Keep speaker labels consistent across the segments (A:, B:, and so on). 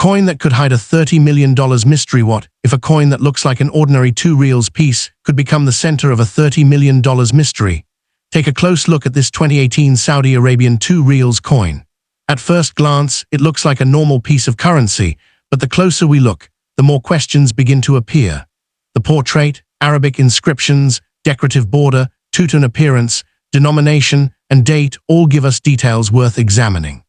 A: coin that could hide a $30 million mystery. What if a coin that looks like an ordinary 2 Riyals piece could become the center of a $30 million mystery? Take a close look at this 2018 Saudi Arabian 2 Riyals coin. At first glance, it looks like a normal piece of currency, but the closer we look, the more questions begin to appear. The portrait, Arabic inscriptions, decorative border, two-tone appearance, denomination, and date all give us details worth examining.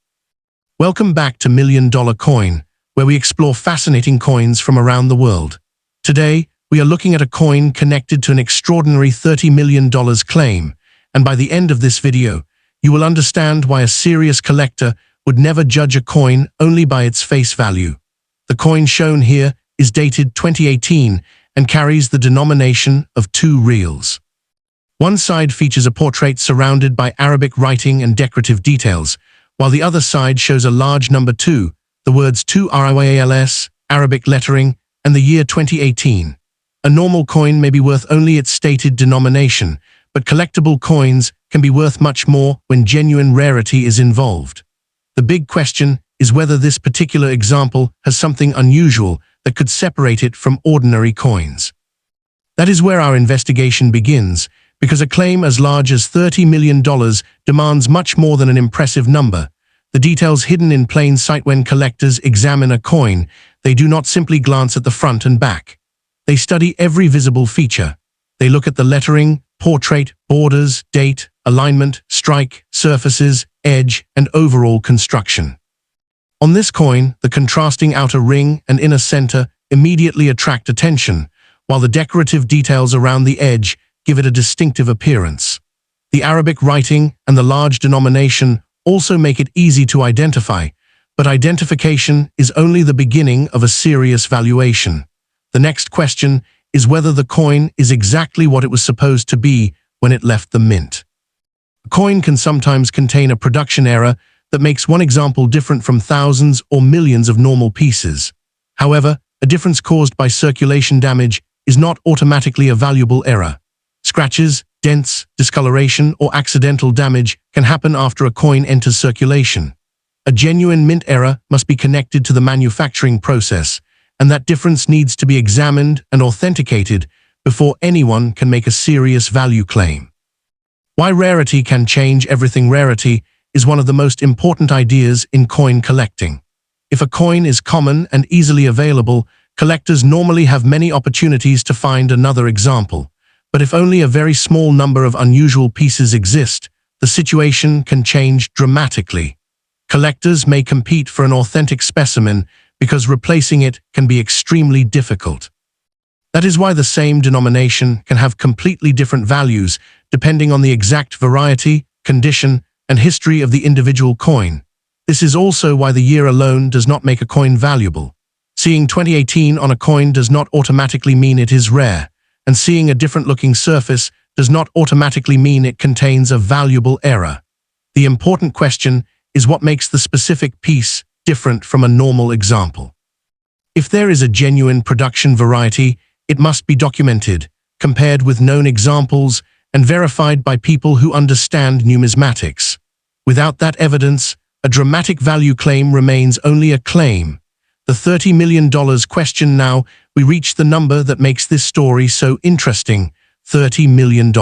A: Welcome back to $1 Million Coin, where we explore fascinating coins from around the world. Today, we are looking at a coin connected to an extraordinary $30 million claim, and by the end of this video, you will understand why a serious collector would never judge a coin only by its face value. The coin shown here is dated 2018 and carries the denomination of 2 Riyals. One side features a portrait surrounded by Arabic writing and decorative details, while the other side shows a large number 2, the words 2 Riyals, Arabic lettering, and the year 2018. A normal coin may be worth only its stated denomination, but collectible coins can be worth much more when genuine rarity is involved. The big question is whether this particular example has something unusual that could separate it from ordinary coins. That is where our investigation begins, because a claim as large as $30 million demands much more than an impressive number. The details hidden in plain sight. When collectors examine a coin, they do not simply glance at the front and back. They study every visible feature. They look at the lettering, portrait, borders, date, alignment, strike, surfaces, edge, and overall construction. On this coin, the contrasting outer ring and inner center immediately attract attention, while the decorative details around the edge give it a distinctive appearance. The Arabic writing and the large denomination also make it easy to identify, but identification is only the beginning of a serious valuation. The next question is whether the coin is exactly what it was supposed to be when it left the mint. A coin can sometimes contain a production error that makes one example different from thousands or millions of normal pieces. However, a difference caused by circulation damage is not automatically a valuable error. Scratches, dents, discoloration, or accidental damage can happen after a coin enters circulation. A genuine mint error must be connected to the manufacturing process, and that difference needs to be examined and authenticated before anyone can make a serious value claim. Why rarity can change everything. Rarity is one of the most important ideas in coin collecting. If a coin is common and easily available, collectors normally have many opportunities to find another example. But if only a very small number of unusual pieces exist, the situation can change dramatically. Collectors may compete for an authentic specimen because replacing it can be extremely difficult. That is why the same denomination can have completely different values depending on the exact variety, condition, and history of the individual coin. This is also why the year alone does not make a coin valuable. Seeing 2018 on a coin does not automatically mean it is rare, and seeing a different-looking surface does not automatically mean it contains a valuable error. The important question is what makes the specific piece different from a normal example. If there is a genuine production variety, it must be documented, compared with known examples, and verified by people who understand numismatics. Without that evidence, a dramatic value claim remains only a claim. The $30 million question. Now we reach the number that makes this story so interesting: $30 million.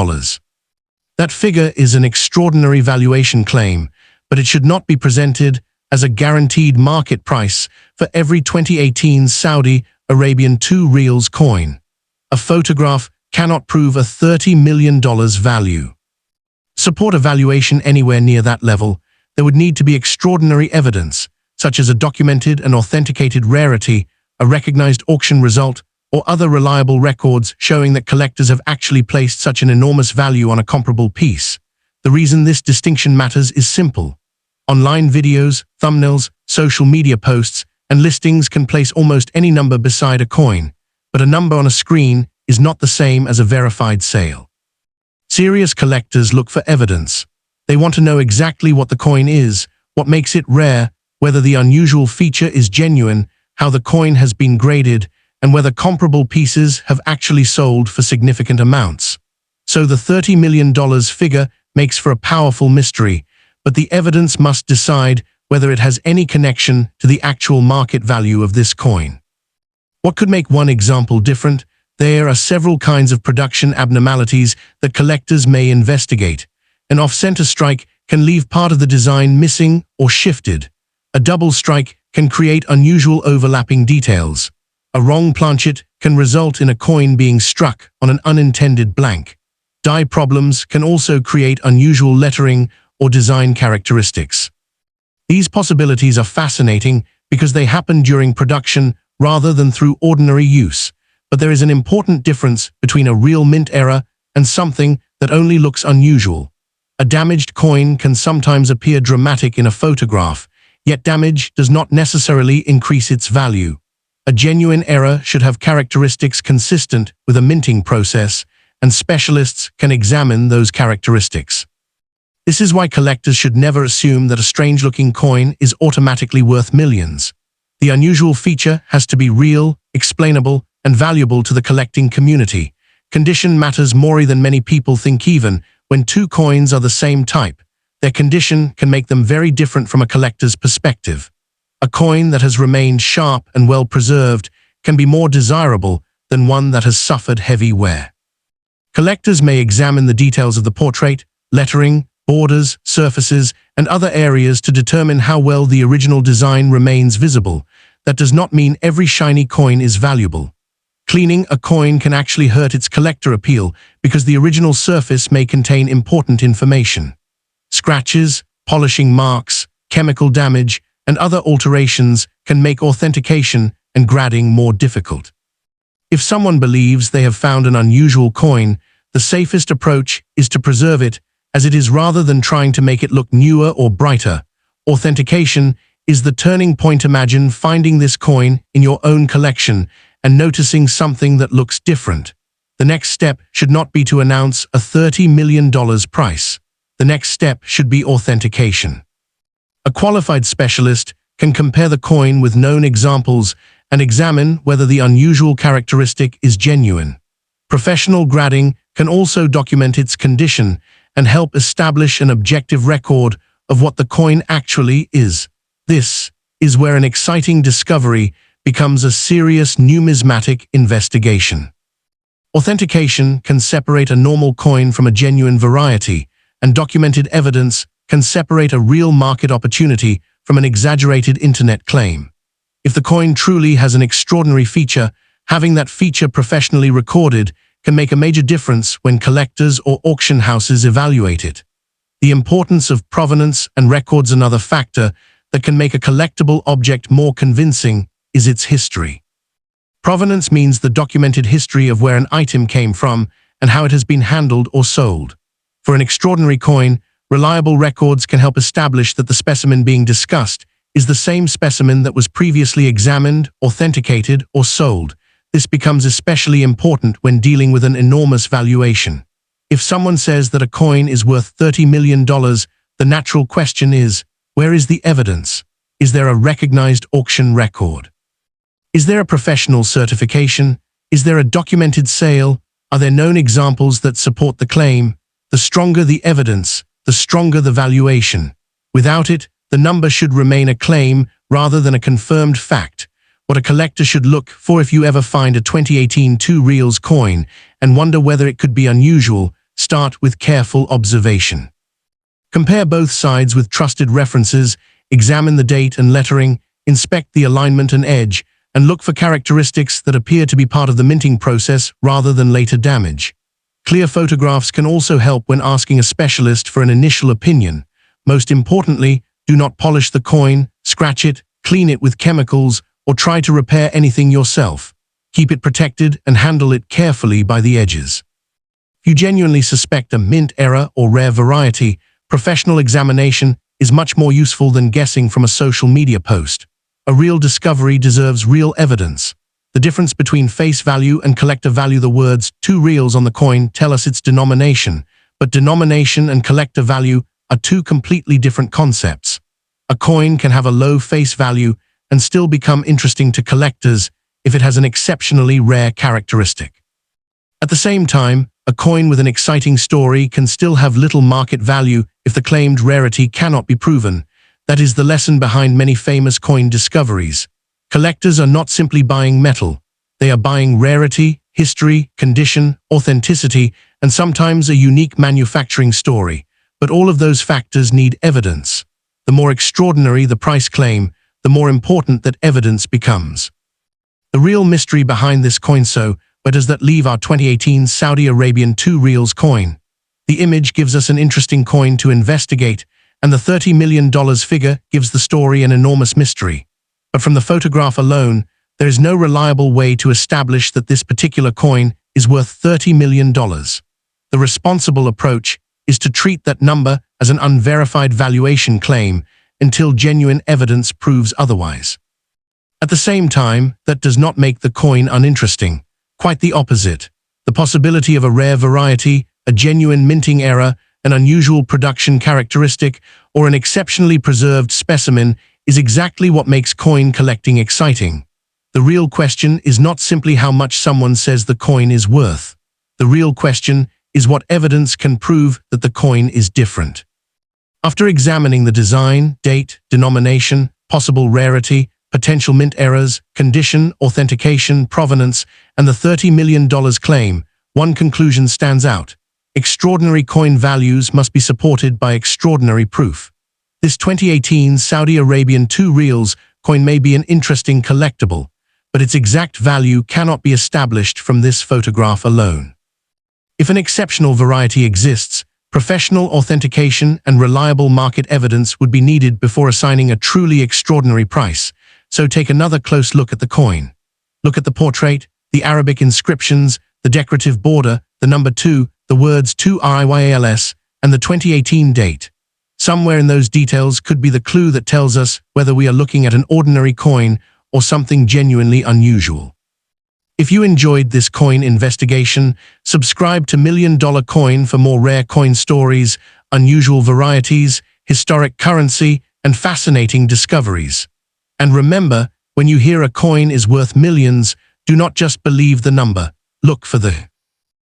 A: That figure is an extraordinary valuation claim, but it should not be presented as a guaranteed market price for every 2018 Saudi Arabian 2 Riyals coin. A photograph cannot prove a $30 million value. Support a valuation anywhere near that level, there would need to be extraordinary evidence, such as a documented and authenticated rarity, a recognized auction result, or other reliable records showing that collectors have actually placed such an enormous value on a comparable piece. The reason this distinction matters is simple. Online videos, thumbnails, social media posts, and listings can place almost any number beside a coin, but a number on a screen is not the same as a verified sale. Serious collectors look for evidence. They want to know exactly what the coin is, what makes it rare, whether the unusual feature is genuine, how the coin has been graded, and whether comparable pieces have actually sold for significant amounts. So the $30 million figure makes for a powerful mystery, but the evidence must decide whether it has any connection to the actual market value of this coin. What could make one example different? There are several kinds of production abnormalities that collectors may investigate. An off-center strike can leave part of the design missing or shifted. A double strike can create unusual overlapping details. A wrong planchet can result in a coin being struck on an unintended blank. Die problems can also create unusual lettering or design characteristics. These possibilities are fascinating because they happen during production rather than through ordinary use. But there is an important difference between a real mint error and something that only looks unusual. A damaged coin can sometimes appear dramatic in a photograph, yet damage does not necessarily increase its value. A genuine error should have characteristics consistent with a minting process, and specialists can examine those characteristics. This is why collectors should never assume that a strange-looking coin is automatically worth millions. The unusual feature has to be real, explainable, and valuable to the collecting community. Condition matters more than many people think. Even when two coins are the same type, their condition can make them very different from a collector's perspective. A coin that has remained sharp and well preserved can be more desirable than one that has suffered heavy wear. Collectors may examine the details of the portrait, lettering, borders, surfaces, and other areas to determine how well the original design remains visible. That does not mean every shiny coin is valuable. Cleaning a coin can actually hurt its collector appeal because the original surface may contain important information. Scratches, polishing marks, chemical damage, and other alterations can make authentication and grading more difficult. If someone believes they have found an unusual coin, the safest approach is to preserve it as it is rather than trying to make it look newer or brighter. Authentication is the turning point. Imagine finding this coin in your own collection and noticing something that looks different. The next step should not be to announce a $30 million price. The next step should be authentication. A qualified specialist can compare the coin with known examples and examine whether the unusual characteristic is genuine. Professional grading can also document its condition and help establish an objective record of what the coin actually is. This is where an exciting discovery becomes a serious numismatic investigation. Authentication can separate a normal coin from a genuine variety, and documented evidence can separate a real market opportunity from an exaggerated internet claim. If the coin truly has an extraordinary feature, having that feature professionally recorded can make a major difference when collectors or auction houses evaluate it. The importance of provenance and records. Another factor that can make a collectible object more convincing is its history. Provenance means the documented history of where an item came from and how it has been handled or sold. For an extraordinary coin, reliable records can help establish that the specimen being discussed is the same specimen that was previously examined, authenticated, or sold. This becomes especially important when dealing with an enormous valuation. If someone says that a coin is worth $30 million, the natural question is, where is the evidence? Is there a recognized auction record? Is there a professional certification? Is there a documented sale? Are there known examples that support the claim? The stronger the evidence, the stronger the valuation. Without it, the number should remain a claim rather than a confirmed fact. What a collector should look for: if you ever find a 2018 2 Riyals coin and wonder whether it could be unusual, start with careful observation. Compare both sides with trusted references, examine the date and lettering, inspect the alignment and edge, and look for characteristics that appear to be part of the minting process rather than later damage. Clear photographs can also help when asking a specialist for an initial opinion. Most importantly, do not polish the coin, scratch it, clean it with chemicals, or try to repair anything yourself. Keep it protected and handle it carefully by the edges. If you genuinely suspect a mint error or rare variety, professional examination is much more useful than guessing from a social media post. A real discovery deserves real evidence. The difference between face value and collector value: the words 2 Riyals on the coin tell us its denomination, but denomination and collector value are two completely different concepts. A coin can have a low face value and still become interesting to collectors if it has an exceptionally rare characteristic. At the same time, a coin with an exciting story can still have little market value if the claimed rarity cannot be proven. That is the lesson behind many famous coin discoveries. Collectors are not simply buying metal. They are buying rarity, history, condition, authenticity, and sometimes a unique manufacturing story. But all of those factors need evidence. The more extraordinary the price claim, the more important that evidence becomes. The real mystery behind this coin. So, where does that leave our 2018 Saudi Arabian 2 Riyals coin? The image gives us an interesting coin to investigate, and the $30 million figure gives the story an enormous mystery. But from the photograph alone, there is no reliable way to establish that this particular coin is worth $30 million. The responsible approach is to treat that number as an unverified valuation claim until genuine evidence proves otherwise. At the same time, that does not make the coin uninteresting. Quite the opposite. The possibility of a rare variety, a genuine minting error, an unusual production characteristic, or an exceptionally preserved specimen is exactly what makes coin collecting exciting. The real question is not simply how much someone says the coin is worth. The real question is what evidence can prove that the coin is different. After examining the design, date, denomination, possible rarity, potential mint errors, condition, authentication, provenance, and the $30 million claim, one conclusion stands out. Extraordinary coin values must be supported by extraordinary proof. This 2018 Saudi Arabian 2 Riyals coin may be an interesting collectible, but its exact value cannot be established from this photograph alone. If an exceptional variety exists, professional authentication and reliable market evidence would be needed before assigning a truly extraordinary price. So take another close look at the coin. Look at the portrait, the Arabic inscriptions, the decorative border, the number 2, the words 2 Riyals, and the 2018 date. Somewhere in those details could be the clue that tells us whether we are looking at an ordinary coin or something genuinely unusual. If you enjoyed this coin investigation, subscribe to $1 Million Coin for more rare coin stories, unusual varieties, historic currency, and fascinating discoveries. And remember, when you hear a coin is worth millions, do not just believe the number. Look for the